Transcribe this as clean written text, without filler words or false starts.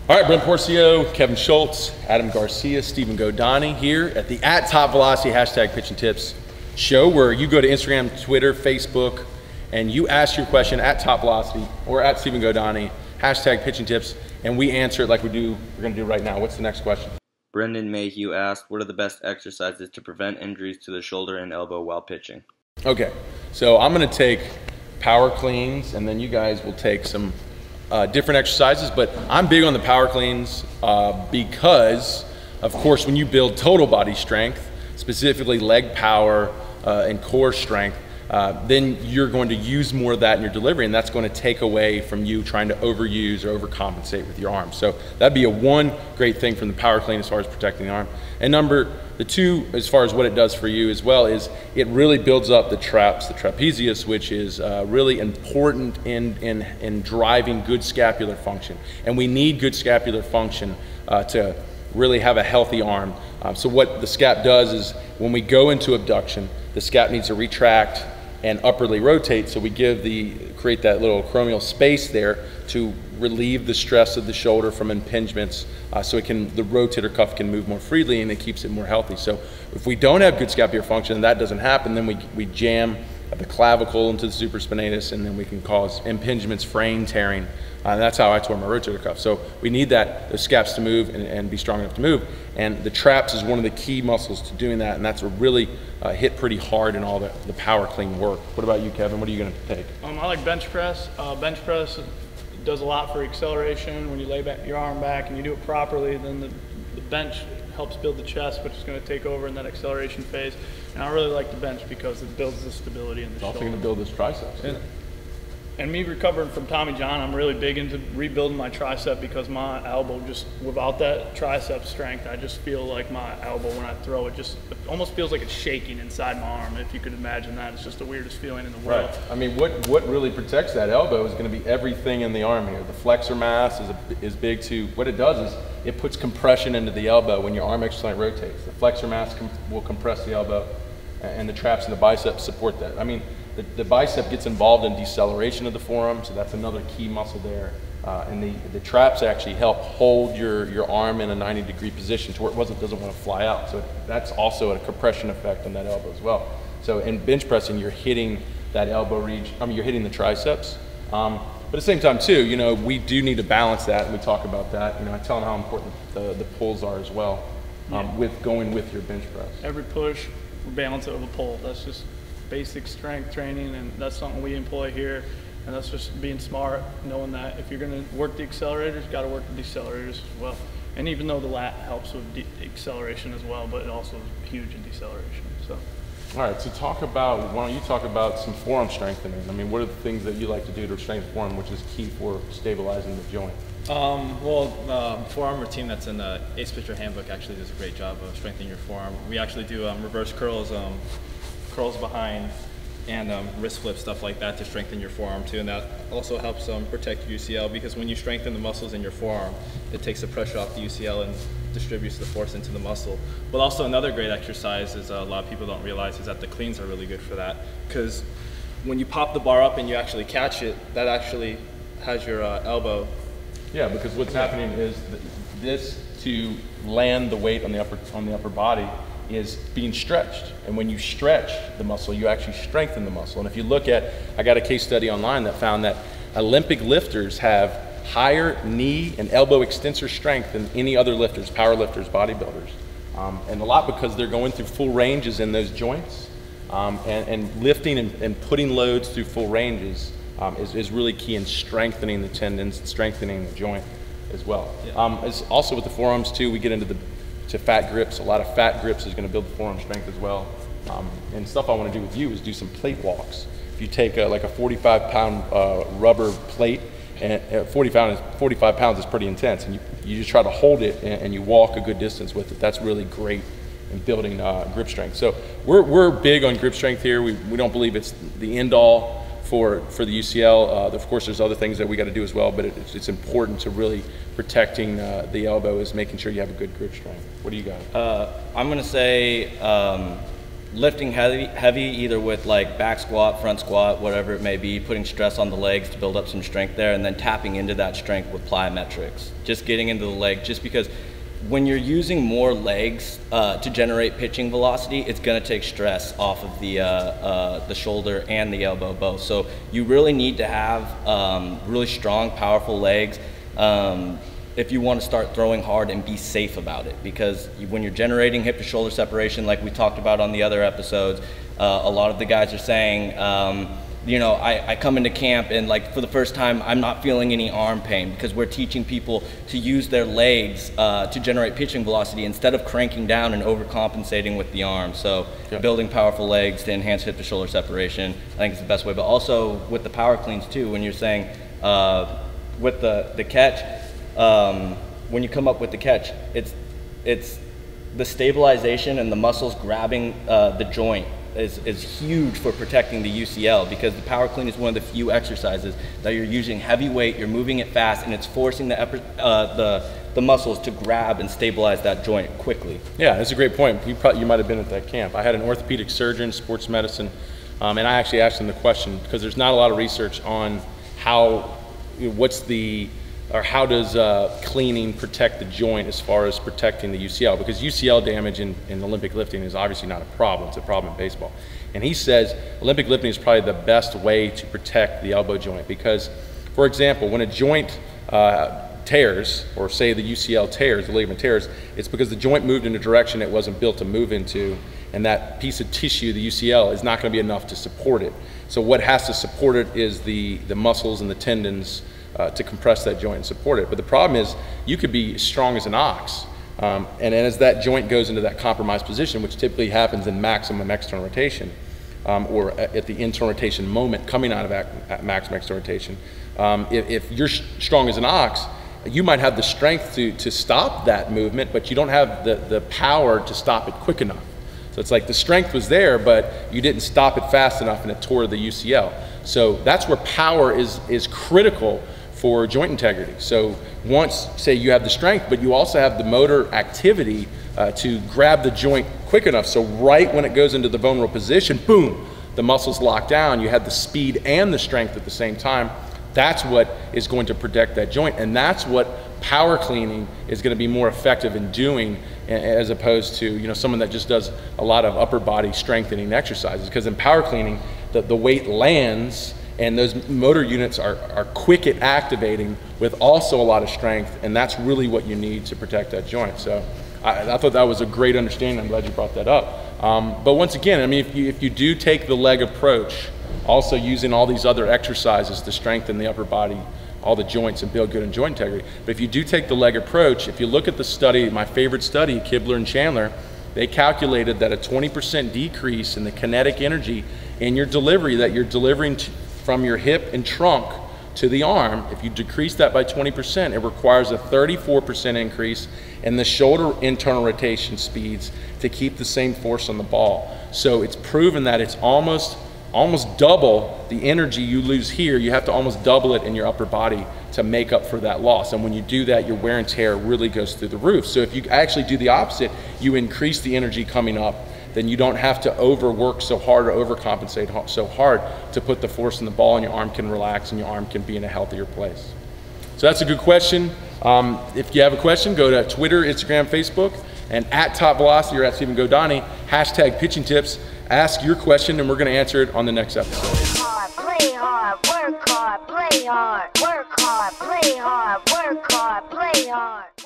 All right, Brent Porcio, Kevin Schultz, Adam Garcia, Stephen Godani here at the @TopVelocity #pitchingtips show, where you go to Instagram, Twitter, Facebook, and you ask your question at TopVelocity or at Stephen Godani, #pitchingtips, and we answer it like we're going to do right now. What's the next question? Brendan Mayhew asked, what are the best exercises to prevent injuries to the shoulder and elbow while pitching? Okay, so I'm going to take power cleans, and then you guys will take some different exercises, but I'm big on the power cleans because, of course, when you build total body strength, specifically leg power and core strength, then you're going to use more of that in your delivery, and that's going to take away from you trying to overuse or overcompensate with your arm. So that'd be one great thing from the power clean as far as protecting the arm. And the two, as far as what it does for you as well, is it really builds up the traps, the trapezius, which is really important in driving good scapular function. And we need good scapular function to really have a healthy arm. So what the scap does is when we go into abduction, the scap needs to retract and upwardly rotate, so we create that little acromial space there to relieve the stress of the shoulder from impingements, so the rotator cuff can move more freely and it keeps it more healthy. So if we don't have good scapular function and that doesn't happen, then we jam the clavicle into the supraspinatus, and then we can cause impingements, fraying, tearing. And that's how I tore my rotator cuff. So we need those scaps to move and be strong enough to move. And the traps is one of the key muscles to doing that, and that's what really hit pretty hard in all the power clean work. What about you, Kevin? What are you going to take? I like bench press. Bench press does a lot for acceleration. When you lay your arm back and you do it properly, then the bench helps build the chest, which is going to take over in that acceleration phase. And I really like the bench because it builds the stability in the shoulder. It's also going to build those triceps. And me recovering from Tommy John, I'm really big into rebuilding my tricep, because my elbow, just without that tricep strength, I just feel like my elbow, when I throw it, it almost feels like it's shaking inside my arm. If you could imagine that, it's just the weirdest feeling in the world. Right. I mean, what really protects that elbow is going to be everything in the arm here. The flexor mass is big too. What it does is it puts compression into the elbow when your arm externally rotates. The flexor mass will compress the elbow, and the traps and the biceps support that. I mean, the bicep gets involved in deceleration of the forearm, so that's another key muscle there. And the traps actually help hold your arm in a 90-degree position to where it doesn't want to fly out. So that's also a compression effect on that elbow as well. So in bench pressing, you're hitting that elbow region. I mean, you're hitting the triceps. But at the same time too, we do need to balance that, and we talk about that. I tell them how important the pulls are as well, with going with your bench press. Every push, balance it with a pull. That's just basic strength training, and that's something we employ here. And that's just being smart, knowing that if you're going to work the accelerators, you got to work the decelerators as well. And even though the lat helps with acceleration as well, but it also is huge in deceleration. So, all right. So why don't you talk about some forearm strengthening? I mean, what are the things that you like to do to strengthen the forearm, which is key for stabilizing the joint? Forearm routine that's in the Ace Pitcher Handbook actually does a great job of strengthening your forearm. We actually do reverse curls, curls behind, and wrist flip, stuff like that, to strengthen your forearm too. And that also helps protect your UCL, because when you strengthen the muscles in your forearm, it takes the pressure off the UCL and distributes the force into the muscle. But also another great exercise is, a lot of people don't realize, is that the cleans are really good for that, because when you pop the bar up and you actually catch it, that actually has your elbow. Yeah, because what's happening is this, to land the weight on the upper body, is being stretched. And when you stretch the muscle, you actually strengthen the muscle. And if you look at, I got a case study online that found that Olympic lifters have higher knee and elbow extensor strength than any other lifters, power lifters, bodybuilders. And a lot because they're going through full ranges in those joints, and lifting and putting loads through full ranges is really key in strengthening the tendons, strengthening the joint as well. Yeah. It's also with the forearms too, we get into fat grips. A lot of fat grips is going to build the forearm strength as well. And stuff I want to do with you is do some plate walks. If you take like a 45-pound rubber plate, and 45 pounds is pretty intense, and you just try to hold it and you walk a good distance with it. That's really great in building grip strength. So we're big on grip strength here. We don't believe it's the end all for the UCL. Of course, there's other things that we got to do as well, but it's important to really protecting the elbow, is making sure you have a good grip strength. What do you got? I'm going to say lifting heavy either with like back squat, front squat, whatever it may be, putting stress on the legs to build up some strength there, and then tapping into that strength with plyometrics. Just getting into the leg, just because when you're using more legs to generate pitching velocity, it's going to take stress off of the shoulder and the elbow both. So you really need to have really strong, powerful legs if you want to start throwing hard and be safe about it. Because when you're generating hip to shoulder separation, like we talked about on the other episodes, a lot of the guys are saying, you know, I come into camp and like for the first time, I'm not feeling any arm pain, because we're teaching people to use their legs to generate pitching velocity instead of cranking down and overcompensating with the arm. So building powerful legs to enhance hip to shoulder separation, I think is the best way. But also with the power cleans too, when you're saying with the catch, when you come up with the catch, it's the stabilization and the muscles grabbing the joint is huge for protecting the UCL, because the power clean is one of the few exercises that you're using heavy weight, you're moving it fast, and it's forcing the muscles to grab and stabilize that joint quickly. Yeah, that's a great point. You might have been at that camp. I had an orthopedic surgeon, sports medicine, and I actually asked him the question, because there's not a lot of research on how does cleaning protect the joint as far as protecting the UCL, because UCL damage in Olympic lifting is obviously not a problem. It's a problem in baseball. And he says Olympic lifting is probably the best way to protect the elbow joint, because, for example, when a joint tears, or say the UCL tears, the ligament tears, it's because the joint moved in a direction it wasn't built to move into, and that piece of tissue, the UCL, is not going to be enough to support it. So what has to support it is the muscles and the tendons to compress that joint and support it. But the problem is you could be strong as an ox, and as that joint goes into that compromised position, which typically happens in maximum external rotation, or at the internal rotation moment coming out of maximum external rotation, if you're strong as an ox, you might have the strength to stop that movement, but you don't have the power to stop it quick enough. So it's like the strength was there, but you didn't stop it fast enough, and it tore the UCL. So that's where power is critical for joint integrity. So once, say, you have the strength, but you also have the motor activity to grab the joint quick enough, so right when it goes into the vulnerable position, boom, the muscles lock down, you have the speed and the strength at the same time. That's what is going to protect that joint, and that's what power cleaning is going to be more effective in doing, as opposed to, you know, someone that just does a lot of upper body strengthening exercises. Because in power cleaning, the weight lands, and those motor units are quick at activating with also a lot of strength, and that's really what you need to protect that joint. So I thought that was a great understanding. I'm glad you brought that up. But once again, I mean, if you do take the leg approach, also using all these other exercises to strengthen the upper body, all the joints, and build good joint integrity. But if you do take the leg approach, if you look at the study, my favorite study, Kibler and Chandler, they calculated that a 20% decrease in the kinetic energy in your delivery that you're delivering from your hip and trunk to the arm, if you decrease that by 20%, it requires a 34% increase in the shoulder internal rotation speeds to keep the same force on the ball. So it's proven that it's almost double the energy you lose here. You have to almost double it in your upper body to make up for that loss. And when you do that, your wear and tear really goes through the roof. So if you actually do the opposite, you increase the energy coming up, then you don't have to overwork so hard or overcompensate so hard to put the force in the ball, and your arm can relax and your arm can be in a healthier place. So that's a good question. If you have a question, go to Twitter, Instagram, Facebook, and at TopVelocity or at Stephen Godani, hashtag pitching tips. Ask your question, and we're going to answer it on the next episode. Play hard, work hard, play hard, work hard, play hard, work hard, play hard.